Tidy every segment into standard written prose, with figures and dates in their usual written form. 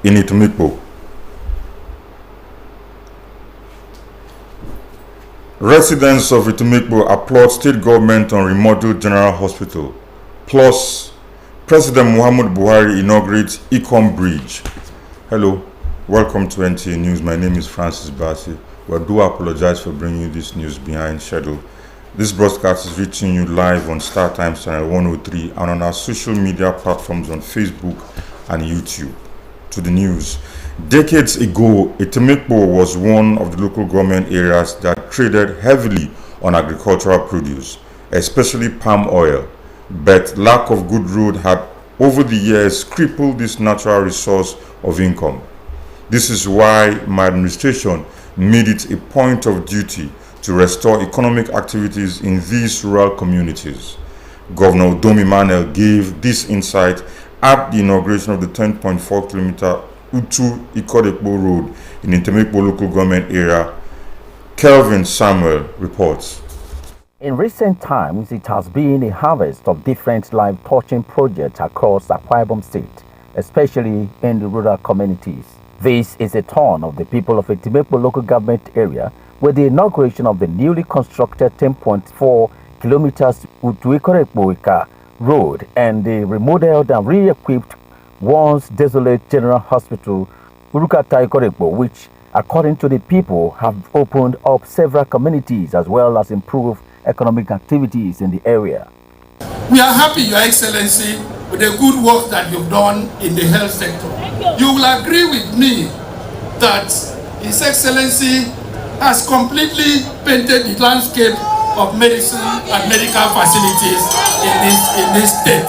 in Itumikpo. Residents of Itumikpo applaud state government on remodeled General Hospital. Plus, President Muhammadu Buhari inaugurates Ecom Bridge. Hello, welcome to NTA News. My name is Francis Bassi. We do apologize for bringing you this news behind schedule. This broadcast is reaching you live on Star Times Channel 103 and on our social media platforms on Facebook and YouTube. To the news. Decades ago, Itumikpo was one of the local government areas that traded heavily on agricultural produce, especially palm oil. But lack of good road had over the years crippled this natural resource of income. This is why my administration made it a point of duty to restore economic activities in these rural communities. Governor Udom Emmanuel gave this insight at the inauguration of the 10.4 kilometer Utu Ikorekpo Road in Itumikpo local government area. Kelvin Samuel reports. In recent times, it has been a harvest of different life-touching projects across Akwa Ibom State, especially in the rural communities. This is a turn of the people of Itumikpo local government area with the inauguration of the newly constructed 10.4 kilometers Utu Ikorekpo Road and the remodeled and re-equipped once desolate General Hospital Urukata Ikorekpo, which, according to the people, have opened up several communities as well as improved economic activities in the area. We are happy, Your Excellency, with the good work that you've done in the health sector. You will agree with me that His Excellency has completely painted the landscape of medicine and medical facilities in this state.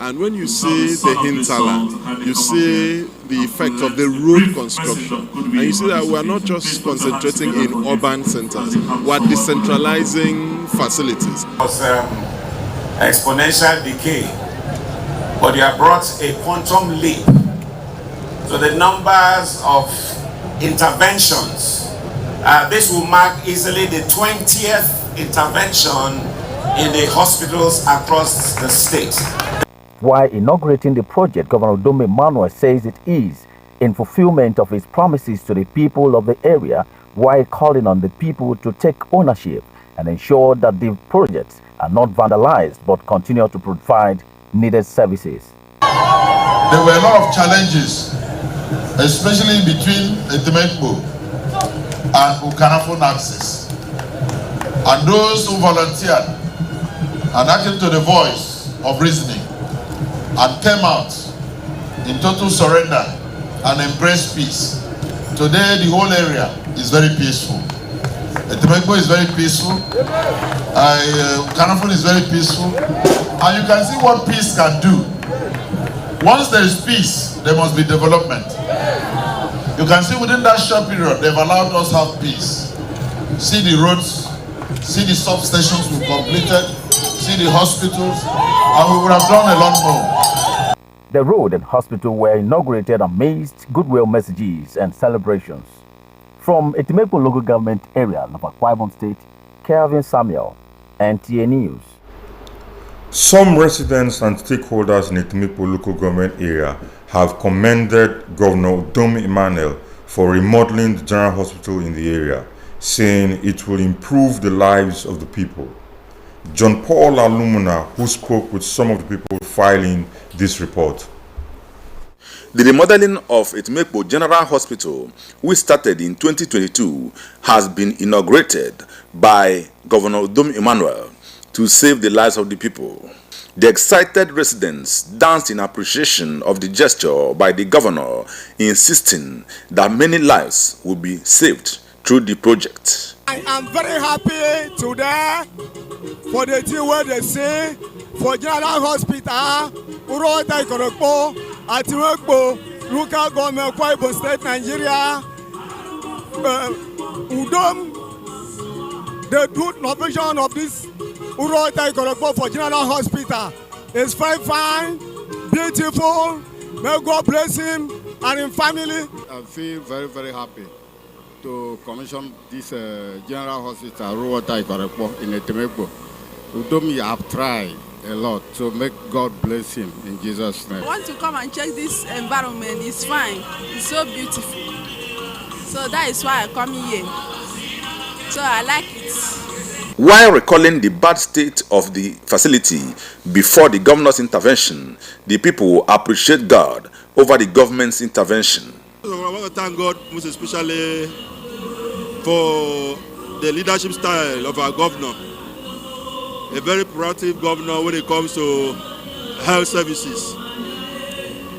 And when you see the hinterland, you see the effect of the road construction, and you see that we are not just concentrating in urban centers, we are decentralizing facilities. It was exponential decay, but you have brought a quantum leap to the numbers of interventions. This will mark easily the 20th intervention in the hospitals across the state. While inaugurating the project, Governor Udom Emmanuel says it is in fulfillment of his promises to the people of the area, while calling on the people to take ownership and ensure that the projects are not vandalized but continue to provide needed services. There were a lot of challenges, especially between Itumikpo and Ukanafon access. And those who volunteered and acted to the voice of reasoning and came out in total surrender and embraced peace. Today, the whole area is very peaceful. Itumikpo is very peaceful. Ukanafon is very peaceful. And you can see what peace can do. Once there is peace, there must be development. You can see within that short period, they've allowed us to have peace. See the roads, see the substations we've completed, see the hospitals, and we would have done a lot more. The road and hospital were inaugurated amidst goodwill messages and celebrations. From Itumikpo local government area of Akwa Ibom State, Kelvin Samuel, NTA News. Some residents and stakeholders in Itumikpo local government area have commended Governor Udom Emmanuel for remodeling the General Hospital in the area, saying it will improve the lives of the people. John Paul Alumuna, who spoke with some of the people filing this report. The remodeling of Itumikpo General Hospital, which started in 2022, has been inaugurated by Governor Udom Emmanuel to save the lives of the people. The excited residents danced in appreciation of the gesture by the governor, insisting that many lives will be saved through the project. I am very happy today for the thing where they say for General Hospital, Urukata Ikorekpo, Itumikpo, local government, Akwa Ibom State, Nigeria. Udom, the good innovation of this Urukata Ikorekpo for General Hospital is very fine, beautiful. May God bless him and his family. I feel very, very happy to commission this General Hospital, Urukata Ikorekpo in Itumikpo. Udom, you have tried a lot. So make God bless him in Jesus' name. I want to come and check this environment. It's fine. It's so beautiful. So that is why I come here. So I like it. While recalling the bad state of the facility before the governor's intervention, the people appreciate God over the government's intervention. I want to thank God most especially for the leadership style of our governor. A very proactive governor when it comes to health services.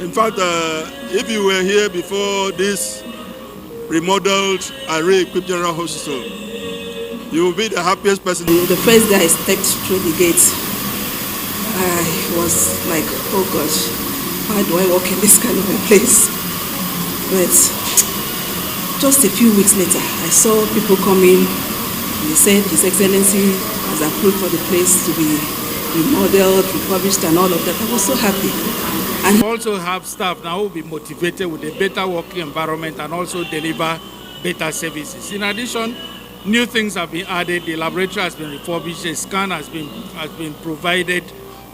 In fact, if you were here before this remodeled and re-equipped General Hospital, you will be the happiest person. The first day I stepped through the gates, I was like, oh gosh, how do I walk in this kind of a place? But just a few weeks later, I saw people coming. They said His Excellency has approved for the place to be remodeled, refurbished and all of that. I was so happy. And we also have staff now who will be motivated with a better working environment and also deliver better services. In addition, new things have been added. The laboratory has been refurbished, a scan has been provided,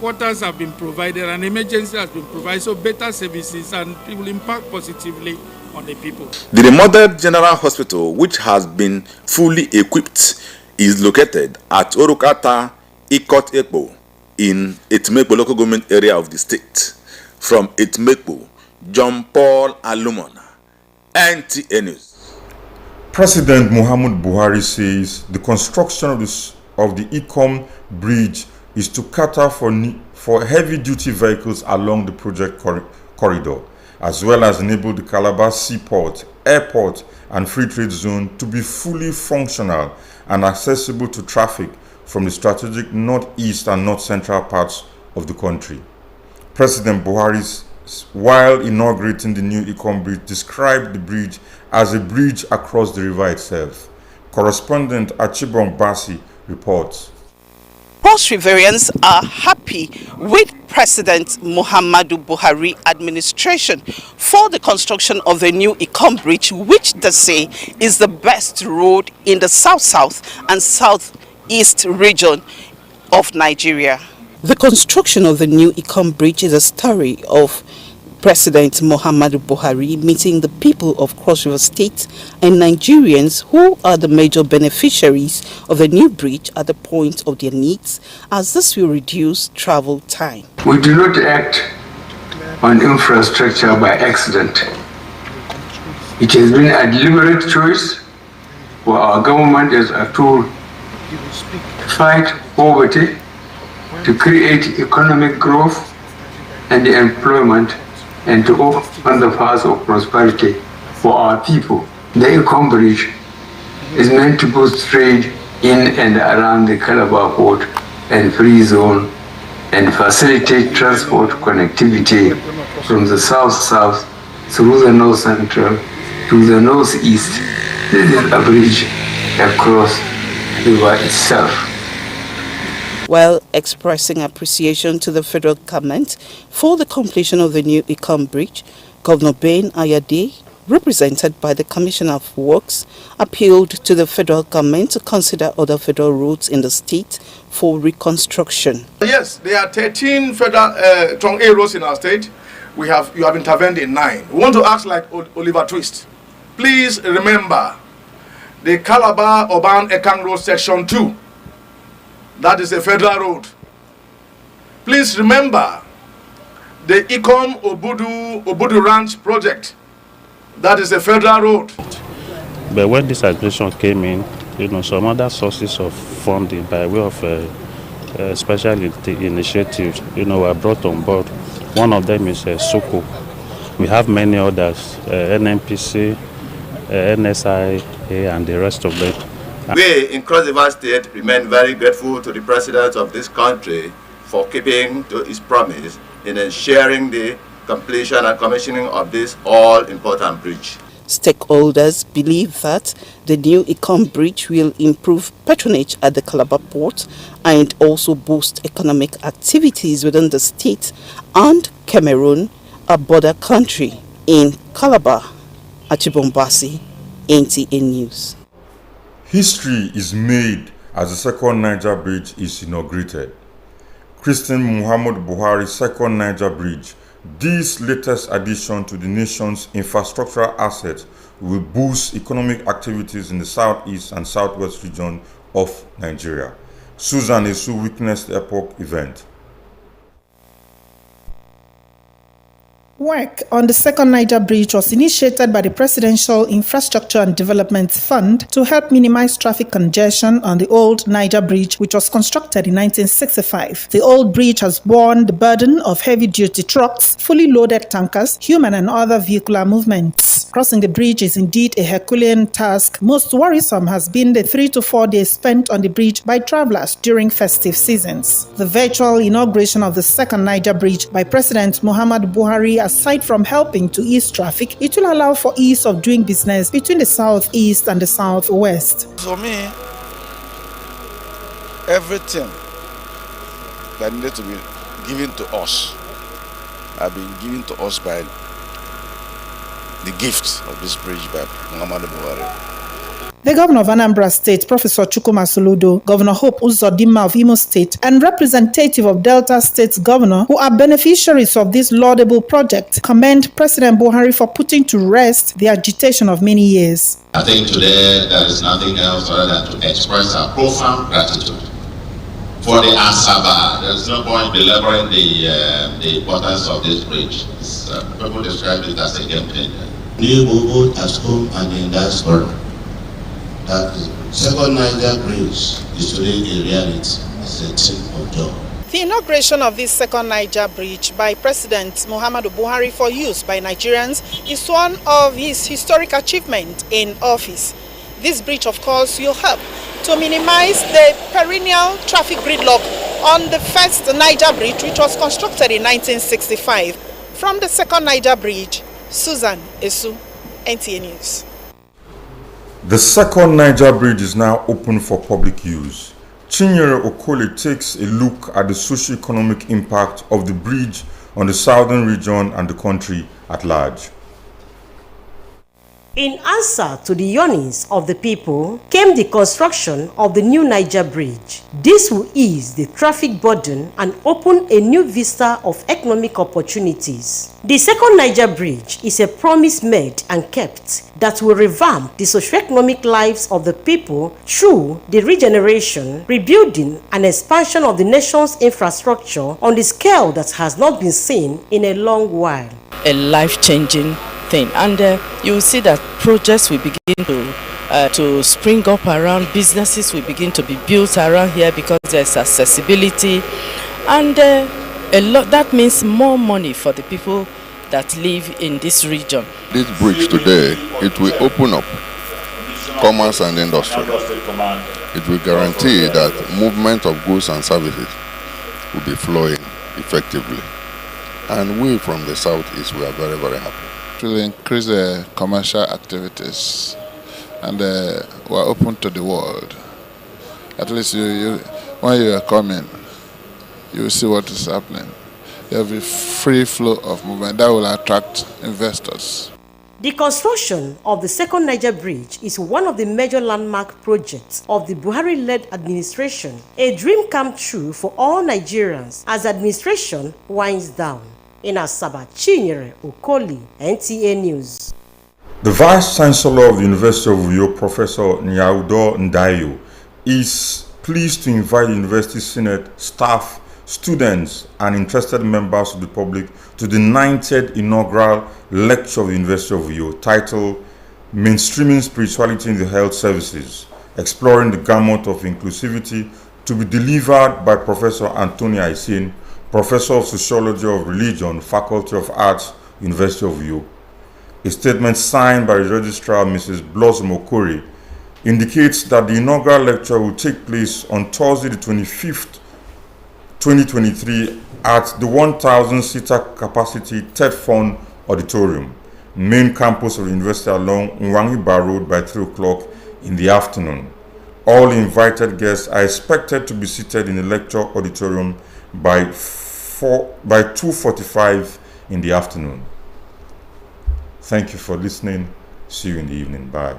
waters have been provided, and emergency has been provided. So better services, and it will impact positively on the people. The remodeled General Hospital, which has been fully equipped, is located at Orukata Ikot Ekpo in Etimekpo local government area of the state. From Etimekpo, John Paul Alumon, NTA News. President Muhammad Buhari says the construction of the Ikom Bridge is to cater for heavy-duty vehicles along the project corridor, as well as enable the Calabar Seaport, Airport, and Free Trade Zone to be fully functional and accessible to traffic from the strategic northeast and north-central parts of the country. President Buhari, while inaugurating the new Ikom Bridge, described the bridge as a bridge across the river itself. Correspondent Achibong Basi reports. Cross Riverians are happy with President Muhammadu Buhari administration for the construction of the new Ikom Bridge, which they say is the best road in the south-south and southeast region of Nigeria. The construction of the new Ikom Bridge is a story of President Muhammadu Buhari meeting the people of Cross River State and Nigerians who are the major beneficiaries of the new bridge at the point of their needs, as this will reduce travel time. We do not act on infrastructure by accident. It has been a deliberate choice for our government as a tool to fight poverty, to create economic growth and employment, and to open the path of prosperity for our people. The Ikom Bridge is meant to boost trade in and around the Calabar Port and Free Zone and facilitate transport connectivity from the south-south through the north-central to the northeast. This is a bridge across the river itself. While expressing appreciation to the federal government for the completion of the new Ikom Bridge, Governor Ben Ayade, represented by the Commissioner of Works, appealed to the federal government to consider other federal roads in the state for reconstruction. Yes, there are 13 federal Trong A roads in our state. You have intervened in 9. We want to ask like Oliver Twist. Please remember the Calabar Urban Ekang Road Section 2. That is a federal road. Please remember the Ikom Obudu Ranch project. That is a federal road. But when this administration came in, some other sources of funding by way of special initiatives, were brought on board. One of them is SOCO. We have many others, NNPC, NSIA, and the rest of them. We in Cross River State remain very grateful to the President of this country for keeping to his promise in ensuring the completion and commissioning of this all-important bridge. Stakeholders believe that the new Ikom Bridge will improve patronage at the Calabar port and also boost economic activities within the state and Cameroon, a border country. In Calabar, Achibong Basi, NTA News. History is made as the second Niger Bridge is inaugurated. President Muhammadu Buhari's second Niger Bridge. This latest addition to the nation's infrastructural assets will boost economic activities in the southeast and southwest region of Nigeria. Susan Esu witnessed the epoch event. Work on the second Niger Bridge was initiated by the Presidential Infrastructure and Development Fund to help minimize traffic congestion on the old Niger Bridge, which was constructed in 1965. The old bridge has borne the burden of heavy-duty trucks, fully loaded tankers, human and other vehicular movements. Crossing the bridge is indeed a Herculean task. Most worrisome has been the 3 to 4 days spent on the bridge by travelers during festive seasons. The virtual inauguration of the second Niger Bridge by President Muhammadu Buhari, aside from helping to ease traffic, it will allow for ease of doing business between the southeast and the southwest. For me, everything that needed to be given to us have been given to us by the gift of this bridge by Muhammadu Buhari. The governor of Anambra State, Professor Chukwuma Soludo, Governor Hope Uzodimma of Imo State, and representative of Delta State's governor, who are beneficiaries of this laudable project, commend President Buhari for putting to rest the agitation of many years. I think today there is nothing else other than to express our profound gratitude for the Asaba. There is no point belaboring the importance of this bridge. People describe it as a game changer. New movement at home and in diaspora. That the second Niger Bridge is today a reality. It's a thing of joy. The inauguration of this second Niger Bridge by President Muhammadu Buhari for use by Nigerians is one of his historic achievements in office. This bridge, of course, will help to minimize the perennial traffic gridlock on the first Niger Bridge, which was constructed in 1965. From the second Niger Bridge, Susan Esu, NTA News. The second Niger Bridge is now open for public use. Chinyere Okole takes a look at the socio-economic impact of the bridge on the southern region and the country at large. In answer to the yearnings of the people came the construction of the new Niger Bridge. This will ease the traffic burden and open a new vista of economic opportunities. The second Niger Bridge is a promise made and kept that will revamp the socio-economic lives of the people through the regeneration, rebuilding, and expansion of the nation's infrastructure on the scale that has not been seen in a long while. A life-changing thing, and you will see that projects will begin to spring up around, businesses will begin to be built around here because there's accessibility, and a lot. That means more money for the people that live in this region. This bridge today, it will open up commerce and industry. It will guarantee that movement of goods and services will be flowing effectively, and we from the southeast, we are very, very happy. It will increase commercial activities, and we are open to the world. At least when you are coming, you will see what is happening. There will be free flow of movement that will attract investors. The construction of the second Niger Bridge is one of the major landmark projects of the Buhari-led administration, a dream come true for all Nigerians as administration winds down. In Asaba, Chinyere Okoli, NTA News. The Vice Chancellor of the University of Uyo, Professor Nyaudo Ndayo, is pleased to invite the University Senate, staff, students, and interested members of the public to the 90th inaugural lecture of the University of Uyo, titled Mainstreaming Spirituality in the Health Services, Exploring the Gamut of Inclusivity, to be delivered by Professor Anthony Aisin, Professor of Sociology of Religion, Faculty of Arts, University of Uyo. A statement signed by the Registrar, Mrs. Blossom Okori, indicates that the inaugural lecture will take place on Thursday, the 25th, 2023, at the 1,000-seater capacity TEDFON Auditorium, main campus of the university along Nwangiba Road by 3 o'clock in the afternoon. All invited guests are expected to be seated in the lecture auditorium by 2:45 in the afternoon. Thank you for listening. See you in the evening. Bye.